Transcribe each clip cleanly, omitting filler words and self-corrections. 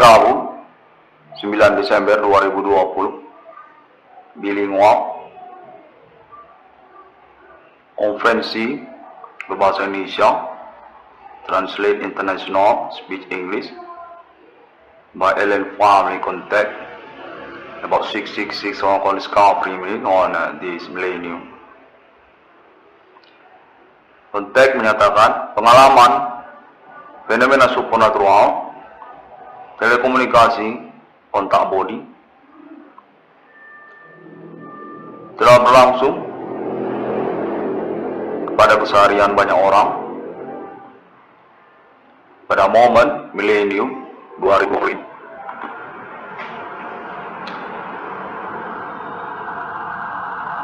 Rabu 9 Desember 2020 bilingual konferensi berbahasa Indonesia Translate International Speech English by Ellen Family Contact about 666 on discovery on this millennium. Contact menyatakan pengalaman fenomena supernatural, telekomunikasi, kontak body telah berlangsung pada keseharian banyak orang pada momen milenium 2020.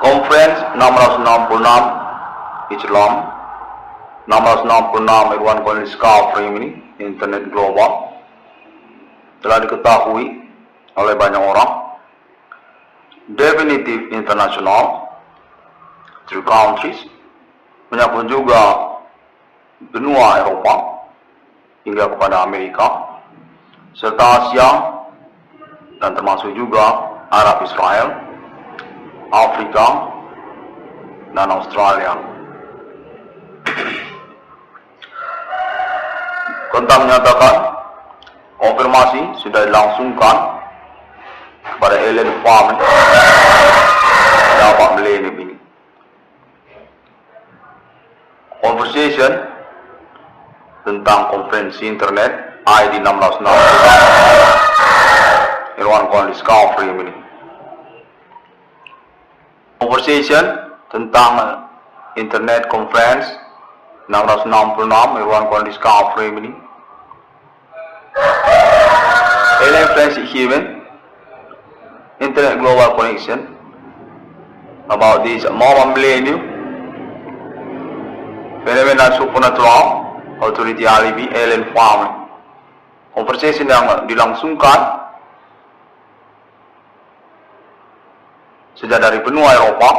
Conference 666 Islam 666 Irwan Discovery ini Internet Global telah diketahui oleh banyak orang. Definitive International 3 countries menyangkut juga benua Eropa hingga kepada Amerika serta Asia dan termasuk juga Arab Israel, Afrika dan Australia. Kontak menyatakan konfirmasi sudah dilangsungkan kepada Ellen Farman dapat milenium ini. Conversation tentang konferensi internet ID 666 Irwan Discovery ini. Conversation tentang internet conference 666 Irwan Discovery ini. Ellen Francis Heaven Internet Global Connection about this moment millennium fenomena supernatural authority alibi Ellen Farman. Conversation yang dilangsungkan sejak dari benua Eropa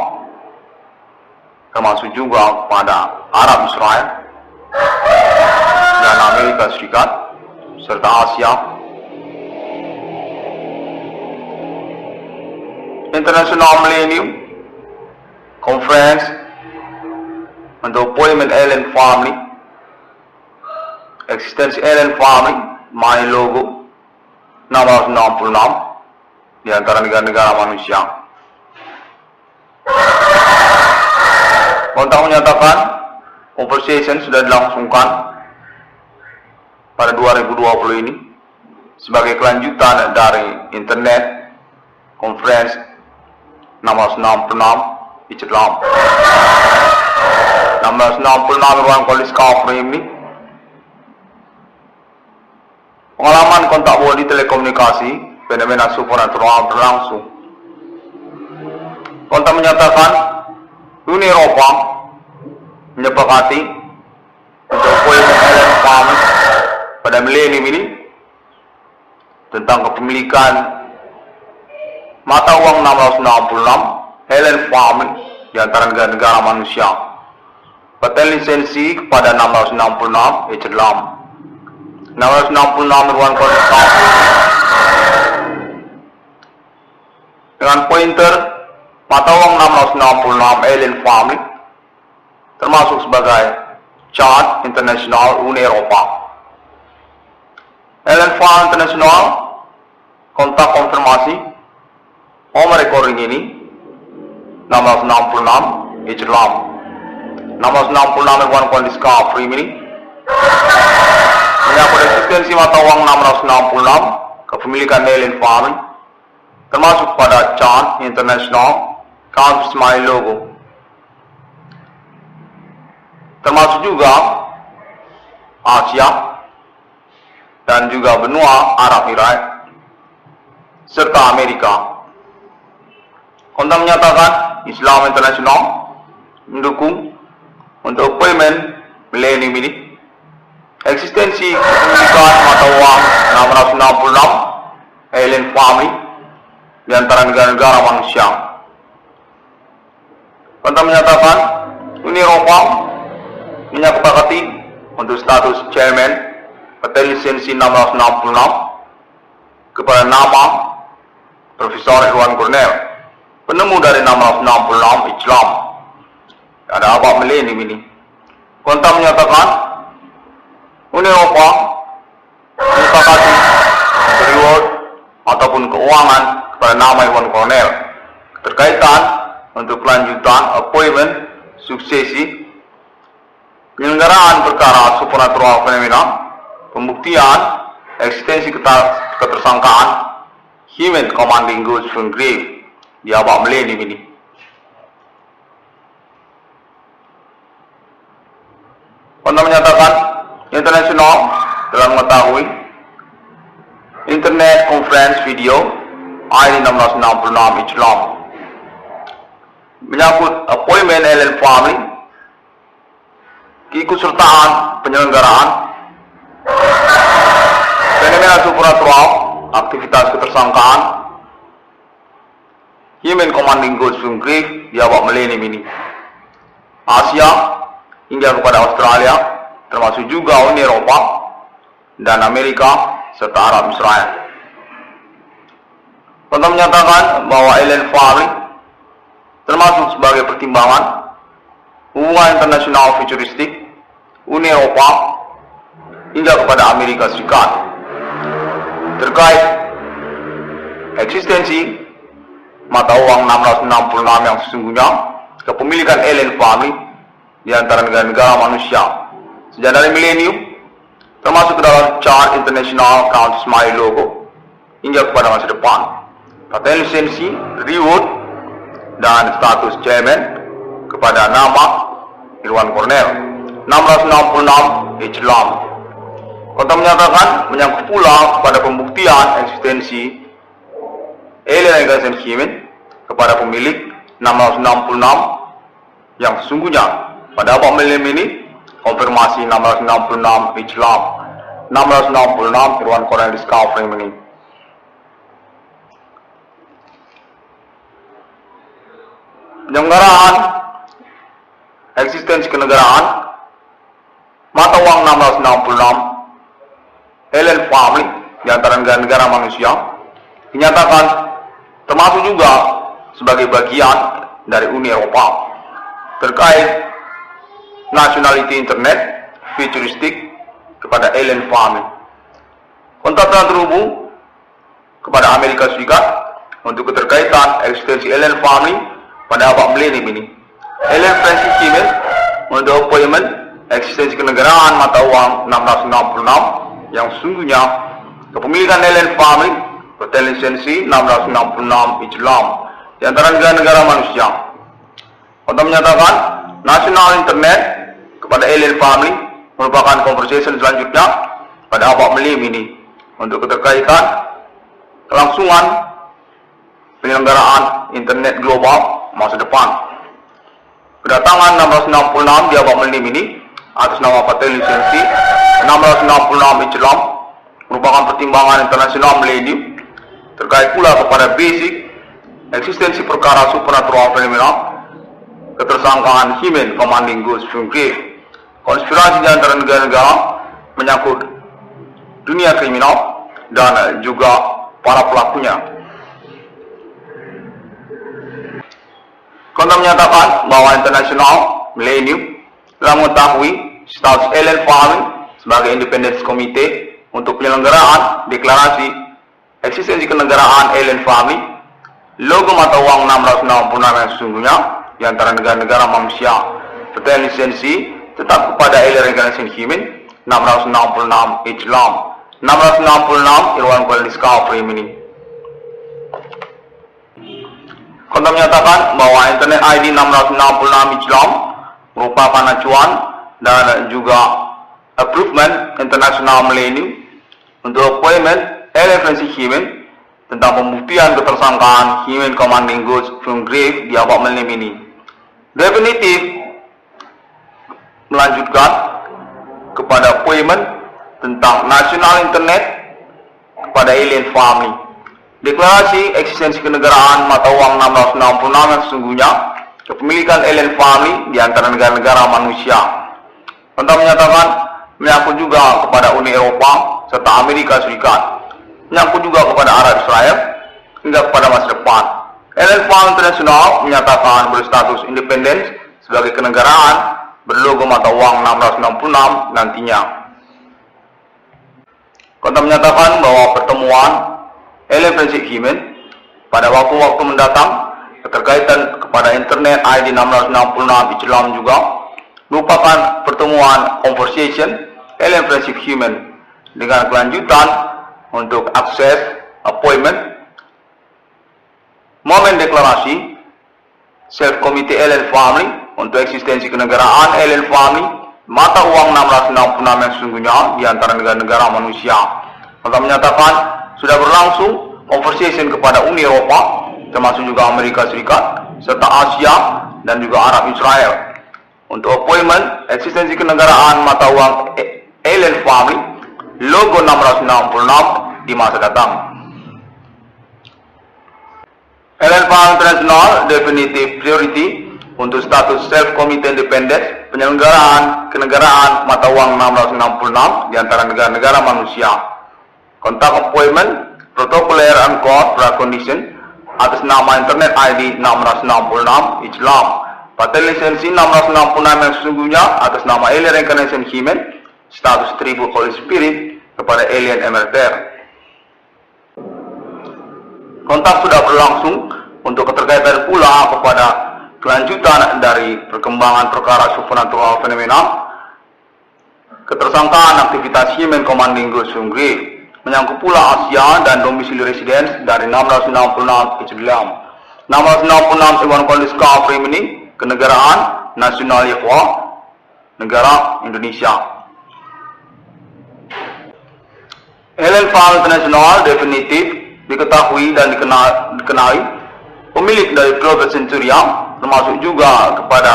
termasuk juga pada Arab Israel dan Amerika Serikat serta Asia. International Millennium Conference untuk appointment Ellen Family, eksistensi Ellen Family, my logo 666 di antara negara-negara manusia. Kontak menyatakan conversation sudah dilangsungkan pada 2020 ini sebagai kelanjutan dari internet conference 666 Islam 666 Ruang Discovery ini. Pengalaman kontak body telekomunikasi fenomena supernatural berlangsung. Kontak menyatakan Uni Eropa menyepakati untuk appointment Ellen Farman pada milenium ini tentang kepemilikan mata uang 666 Ellen Farman di antara negara-negara manusia. Paten lisensi kepada 666 Islam 666 Ruang Discovery dengan pointer mata uang 666 Ellen Farman termasuk sebagai chart internasional Uni Eropa. Ellen Farman International kontak konfirmasi nomor recording ini 666 Islam 666 Irwan Discovery ini menyangkut eksistensi mata uang 666 kepemilikan Ellen Farman termasuk pada chart internasional countries my logo termasuk juga Asia dan juga benua Arab Israel serta Amerika. Kontak menyatakan Islam Internasional mendukung untuk appointment milenium ini eksistensi kepemilikan mata uang 666 Ellen Family di antara negara-negara manusia. Kontak menyatakan Uni Eropa menyepakati untuk status chairman pada lisensi 666 kepada nama Profesor Irwan Cornell, penemu dari 666 Islam. Ada abad milenium ini. Kontak menyatakan Uni Eropa menyepakati reward ataupun keuangan kepada nama Irwan Cornell terkaitan untuk kelanjutan appointment suksesi penyelenggaraan perkara supernatural fenomena, pembuktian eksistensi ketersangkaan Human Commanding Goods from Grave di abad milenium ini. Anda menyatakan internasional telah mengetahui Internet Conference Video ID 1666 Islam menyangkut appointment Allen Family, keikutsertaan penyelenggaraan fenomena supernatural, aktivitas ketersangkaan Human Commanding Goods from Grave di abad milenium ini. Asia hingga kepada Australia, termasuk juga Uni Eropa dan Amerika serta Arab Israel. Kontak menyatakan bahwa Allen Family termasuk sebagai pertimbangan hubungan internasional futuristik Uni Eropa hingga kepada Amerika Serikat terkait eksistensi mata uang 666 yang sesungguhnya, kepemilikan Allen Family di antara negara-negara manusia sejak dari milenium, termasuk ke dalam chart internasional Count Smiley logo hingga kepada masa depan. Paten lisensi, reward dan status chairman kepada nama Irwan Cornell 666 Islam. Kontak menyatakan menyangkut pula kepada pembuktian eksistensi alien against human kepada pemilik 666 yang sesungguhnya. Pada abad milenium ini, konfirmasi 666 Islam, 666 Irwan Cornell Discovery ini. Penyelenggaraan eksistensi kenegaraan mata uang 666 Allen Family di antara negara-negara manusia dinyatakan termasuk juga sebagai bagian dari Uni Eropa terkait nationality internet futuristik kepada Allen Family. Kontak telah terhubung kepada Amerika Serikat untuk keterkaitan eksistensi Allen Family pada abad milenium ini. Allen Francis Kimmel untuk appointment eksistensi kenegaraan mata uang 666 yang sesungguhnya, kepemilikan Allen Family berlisensi 666 Islam di antara negara-negara manusia. Kontak menyatakan nasional internet kepada Allen Family merupakan conversation selanjutnya pada abad milenium ini untuk keterkaitan kelangsungan penyelenggaraan internet global masa depan. Kedatangan 666 di abad milenium ini atas nama paten lisensi 666 Islam merupakan pertimbangan internasional milenium terkait pula kepada basic eksistensi perkara supernatural fenomena, ketersangkaan Human Commanding Goods from Grave, konspirasi di antara negara-negara menyangkut dunia kriminal dan juga para pelakunya. Kontak menyatakan bahwa internasional milenium telah mengetahui status Allen Family sebagai Independence Committee untuk penyelenggaraan deklarasi eksistensi kenegaraan Allen Family, logo mata uang 666 yang sesungguhnya di antara negara-negara manusia, serta lisensi tetap kepada Alien Organization Human 666 Islam, 666 Irwan Cornell Discovery ini. Kontak menyatakan bahwa Internet ID 666 Islam merupakan acuan dan juga approvement internasional milenium untuk appointment Alien Organization Human tentang pembuktian ketersangkaan Human Commanding Goods from Grave di abad milenium ini. Definitif melanjutkan kepada appointment tentang nasional internet kepada Alien Family. Deklarasi eksistensi kenegaraan mata uang 666 yang sesungguhnya, kepemilikan Alien Family di antara negara-negara manusia. Kontak menyatakan menyangkut juga kepada Uni Eropa serta Amerika Serikat menyangkut juga kepada Arab Israel hingga kepada masa depan. Ellen Farm International menyatakan berstatus independen sebagai kenegaraan berlogo mata uang 666 nantinya. Kontak menyatakan bahwa pertemuan Ellen Francis Himen pada waktu-waktu mendatang keterkaitan kepada internet ID 666 Islam juga merupakan pertemuan conversation Ellen Francis Himen dengan kelanjutan untuk akses appointment momen deklarasi self committee Ellen Family untuk eksistensi kenegaraan Ellen Family mata uang 666 yang sesungguhnya di antara negara-negara manusia. Maka menyatakan sudah berlangsung conversation kepada Uni Eropa termasuk juga Amerika Serikat serta Asia dan juga Arab Israel untuk appointment eksistensi kenegaraan mata uang Ellen Family logo 666 di masa datang. Ellen Farm International definitive priority untuk status self-committee independent penyelenggaraan kenegaraan mata uang 666 di antara negara-negara manusia. Kontak appointment protocoler and court condition atas nama internet ID 666 Islam. Pada lisensi 666 yang sesungguhnya atas nama Alien Reincarnation Himen status Tribute Holy Spirit kepada Alien Emeriter. Kontak sudah berlangsung untuk keterkaitan pula kepada kelanjutan dari perkembangan perkara supernatural fenomena ketersangkaan aktivitas Himen Commanding Ghost Grave menyangkut pula Asia dan domisili residence dari 666 Islam. 666 Iwan Kondis Discovery ini kenegaraan nasional Yahwa negara Indonesia. Ellen Farm International definitif diketahui dan dikenali pemilik dari Global Centurion termasuk juga kepada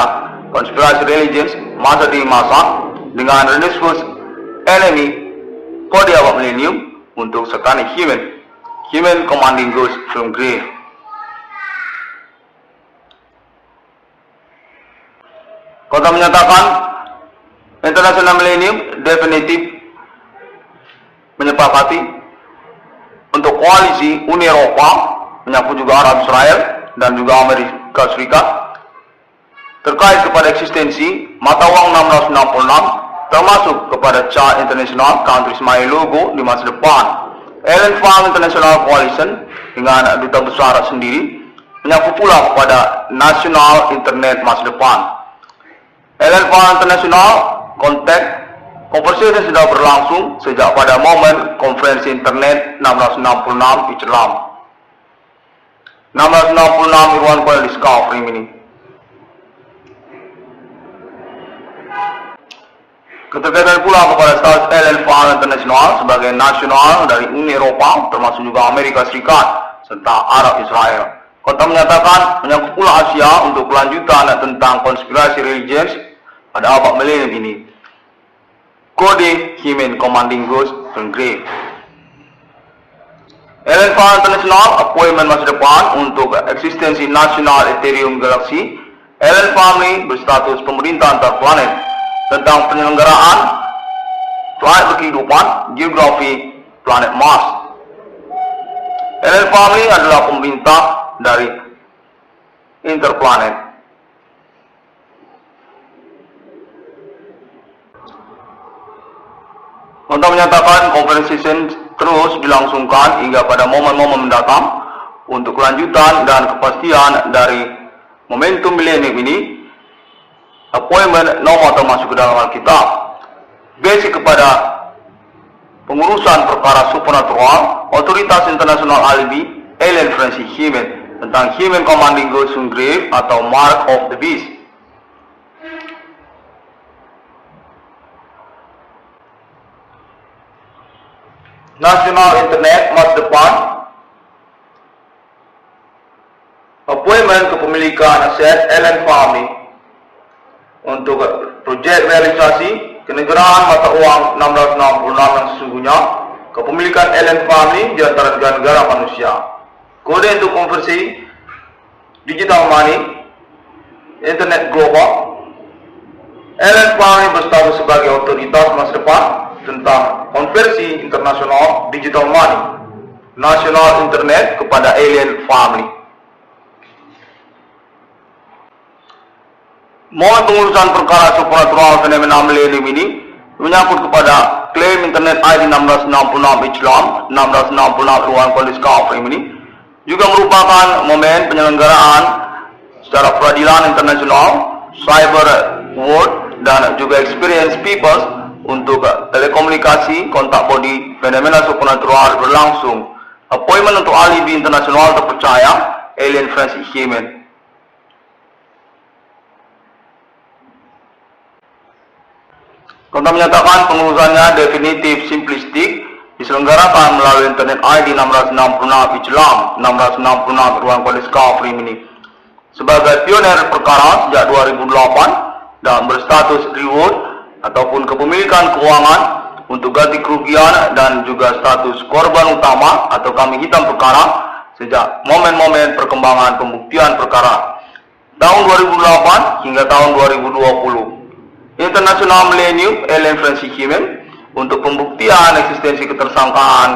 konspirasi religions masa demi masa dengan Renaissance enemy kode awal milenium untuk sekani Himen Commanding Ghost from Grave. Kota menyatakan International Millennium definitif menyepakati untuk koalisi Uni Eropa menyangkut juga Arab Israel dan juga Amerika Serikat terkait kepada eksistensi mata uang 666 termasuk kepada chart international country smile logo di masa depan. Ellen Farm International Coalition dengan duta besar sendiri menyangkut pula kepada nasional internet masa depan. Ellen Farm International kontak konferensi sudah berlangsung sejak pada momen konferensi internet 666 Islam. 666 Irwan Kuala Discovery ini. Keterkaitan pula kepada status Ellen Farm International sebagai nasional dari Uni Eropa termasuk juga Amerika Serikat serta Arab Israel. Kota menyatakan menyangkut pula Asia untuk kelanjutan tentang konspirasi religius pada abad milenium ini. Kode Himen Commanding Ghost from Grave. Ellen Farm International appointment masa depan untuk eksistensi nasional Ethereum Galaxy. Ellen Family berstatus pemerintah antar planet tentang penyelenggaraan planet berkehidupan geografi planet Mars. Ellen Family adalah pemerintah dari interplanet. Untuk menyatakan konferensi terus dilangsungkan hingga pada momen-momen mendatang untuk kelanjutan dan kepastian dari momentum milenium ini. Appointment nomor termasuk ke dalam Alkitab basic kepada pengurusan perkara supernatural otoritas internasional alibi Ellen Francis Himen tentang Himen Commanding Ghost Grave atau Mark of the Beast. Nasional Internet masa depan, appointment kepemilikan aset Ellen Family untuk proyek realisasi kenegaraan mata uang 666 yang sesungguhnya, kepemilikan Ellen Family di antara negara-negara manusia. Kode untuk konversi digital money, internet global. Ellen Family berstatus sebagai otoritas masa depan tentang konversi internasional digital money nasional internet kepada alien family. Mohon pengurusan perkara supernatural fenomena milenium ini menyangkut kepada klaim internet ID 1666 Islam 1666 Ruang Discovery ini juga merupakan momen penyelenggaraan secara peradilan internasional, cyber world, dan juga experience peoples untuk telekomunikasi kontak body fenomena supernatural berlangsung. Appointment untuk alibi internasional terpercaya alien Francis Human. Kontak menyatakan pengurusannya definitif simplistik diselenggarakan melalui internet ID 1666 Islam 1666 Ruang Discovery ini sebagai pioner perkara sejak 2008 dan berstatus reward ataupun kepemilikan keuangan untuk ganti kerugian dan juga status korban utama atau kambing hitam perkara sejak momen-momen perkembangan pembuktian perkara tahun 2008 hingga tahun 2020. International Millennium Alien Francis Human untuk pembuktian eksistensi ketersangkaan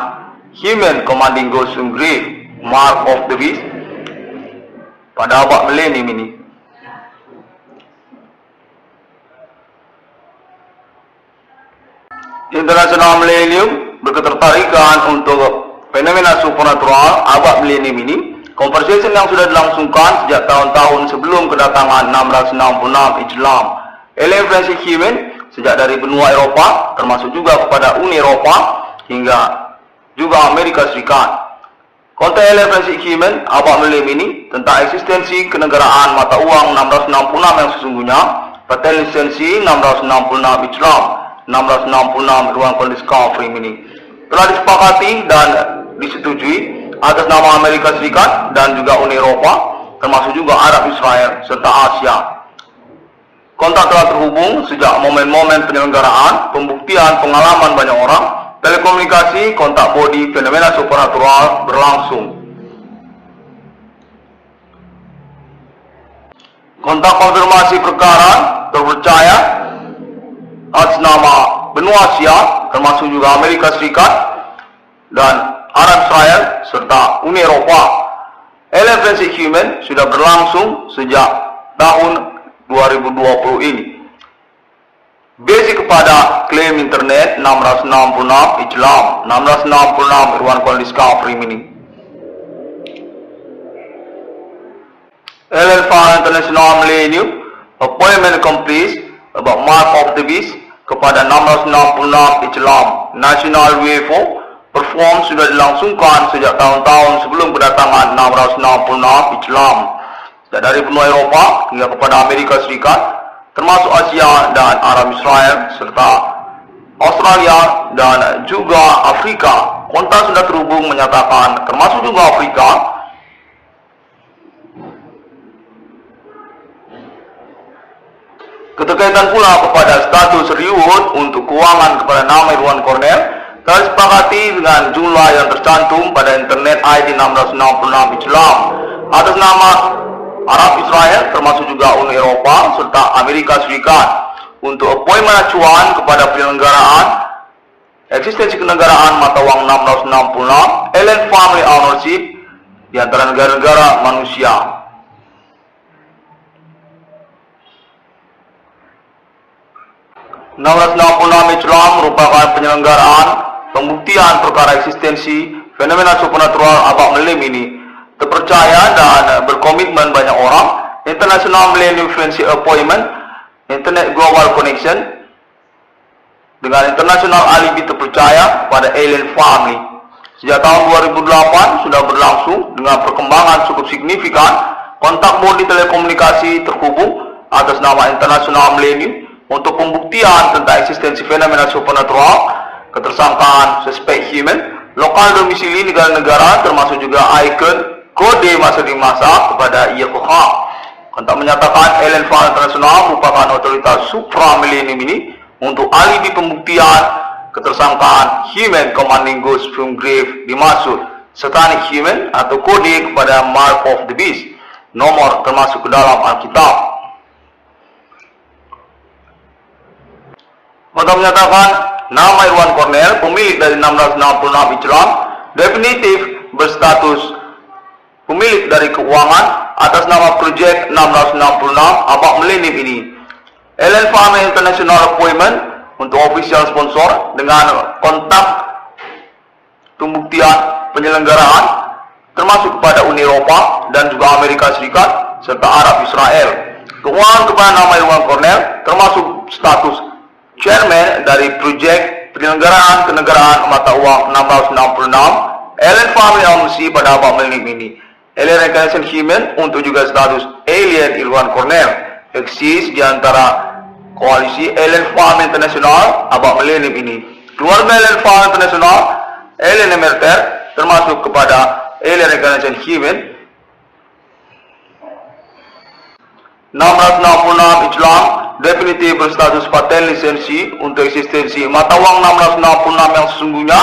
Human Commanding Ghost Grave Mark of the Beast pada abad milenium ini. International Millennium berketertarikan untuk fenomena supernatural abad milenium ini. Conversation yang sudah dilangsungkan sejak tahun-tahun sebelum kedatangan 666 Islam alien Francis Human sejak dari benua Eropa termasuk juga kepada Uni Eropa hingga juga Amerika Serikat. Konten alien Francis Human abad milenium ini tentang eksistensi kenegaraan mata uang 666 yang sesungguhnya, paten lisensi 666 Islam 1666 Ruang Discovery ini telah disepakati dan disetujui atas nama Amerika Serikat dan juga Uni Eropa termasuk juga Arab Israel serta Asia. Kontak telah terhubung sejak momen-momen penyelenggaraan, pembuktian pengalaman banyak orang, telekomunikasi, kontak body, fenomena supernatural berlangsung. Kontak konfirmasi perkara terpercaya atas nama benua Asia, termasuk juga Amerika Serikat dan Arab Israel serta Uni Eropa. Alien Francis Human sudah berlangsung sejak tahun 2020 ini. Basic kepada klaim internet 666 Islam 1666 Ruang Discovery ini. Alien File International Millennium Appointment Complete about Mark of the Beast kepada 666 Islam National UFO perform sudah dilangsungkan sejak tahun-tahun sebelum kedatangan 666 Islam dari benua Eropa hingga kepada Amerika Serikat, termasuk Asia dan Arab Israel serta Australia dan juga Afrika. Kontak sudah terhubung menyatakan termasuk juga Afrika keterkaitan pula kepada status reward untuk keuangan kepada nama Irwan Cornell telah disepakati dengan jumlah yang tercantum pada internet ID 666 Islam atas nama Arab Israel termasuk juga Uni Eropa serta Amerika Serikat untuk appointment acuan kepada penyelenggaraan eksistensi kenegaraan mata uang 666 alien family ownership di antara negara-negara manusia. Islam merupakan penyelenggaraan pembuktian perkara eksistensi fenomena supernatural abad milenium ini terpercaya dan berkomitmen banyak orang. International Millennium Friendship Appointment Internet Global Connection dengan internasional alibi terpercaya pada alien family sejak tahun 2008 sudah berlangsung dengan perkembangan cukup signifikan. Kontak body telekomunikasi terhubung atas nama International Millennium untuk pembuktian tentang eksistensi fenomena supernatural, ketersangkaan suspek human, lokal domisili negara-negara termasuk juga ikon kode masa demi masa kepada IFH. Kontak menyatakan alien file internasional merupakan otoritas supra milenium ini untuk alibi pembuktian ketersangkaan human commanding ghost from grave dimaksud satanic human atau kode kepada mark of the beast, nomor termasuk ke dalam Alkitab. Kontak menyatakan nama Irwan Cornell, pemilik dari 1666 Islam definitif berstatus pemilik dari keuangan atas nama Project 666 Abak Millennium ini. Ellen Farmer International Appointment untuk official sponsor dengan kontak pembuktian penyelenggaraan termasuk kepada Uni Eropa dan juga Amerika Serikat serta Arab Israel. Keuangan kepada nama Irwan Cornell termasuk status chairman dari proyek penyelenggaraan kenegaraan mata uang 666 Ellen Family LLC pada Abak Millennium ini. Alien Recognition Human untuk juga status Alien Irwan Cornell eksis di antara koalisi Alien Family International Abak Millennium ini. Keluarga Alien Family International Alien Emerter termasuk kepada Alien Recognition Human 666 Islam definitif berstatus paten lisensi untuk eksistensi mata uang 666 yang sesungguhnya.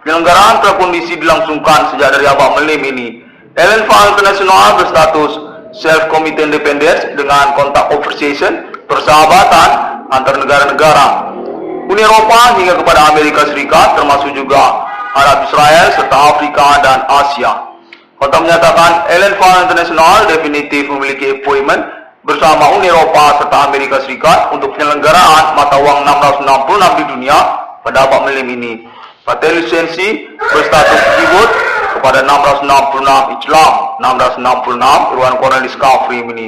Penyelenggaraan prakondisi dilangsungkan sejak dari Abak Millennium ini. Ellen Farmer International berstatus self-committed independence dengan kontak conversation persahabatan antar negara-negara Uni Eropa hingga kepada Amerika Serikat termasuk juga Arab Israel serta Afrika dan Asia. Kontak menyatakan Ellen Farmer International definitif memiliki appointment bersama Uni Eropa serta Amerika Serikat untuk penyelenggaraan mata uang 666 di dunia pada Abak Millennium ini. Paten lisensi berstatus tersebut kepada 666 Islam 666 Irwan Cornell Discovery ini.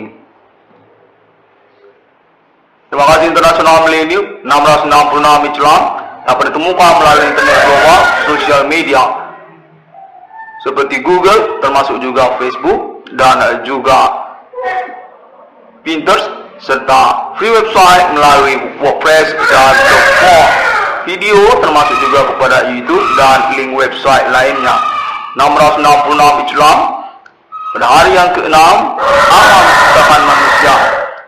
Terima kasih International Millennium 666 Islam dapat ditemukan melalui internet global, sosial media seperti Google, termasuk juga Facebook dan juga Pinterest serta free website melalui WordPress dan .com. Video termasuk juga kepada YouTube dan link website lainnya. 666 Islam pada hari yang ke-6 amal menciptakan manusia.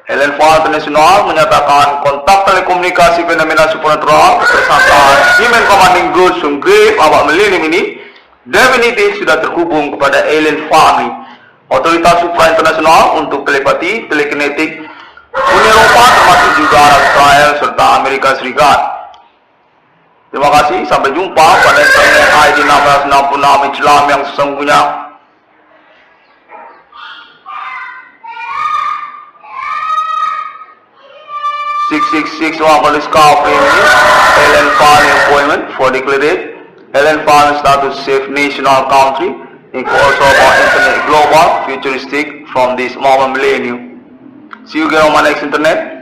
Ellen Farmer International menyatakan kontak telekomunikasi fenomena supernatural ketersangkaan Human Commanding Group Sumgrave Abak Millennium ini definitif sudah terhubung kepada Ellen Farmer, otoritas supra-internasional untuk telepati, telekinetik Uni Eropa termasuk juga Arab Israel serta Amerika Serikat. Terima kasih, sampai jumpa pada internet ID 666 Islam yang sesungguhnya. for discovery Ellen Farmer appointment for declared Ellen Farmer status safe national country in course of our internet global futuristic from this moment millennium. See you again on my next internet.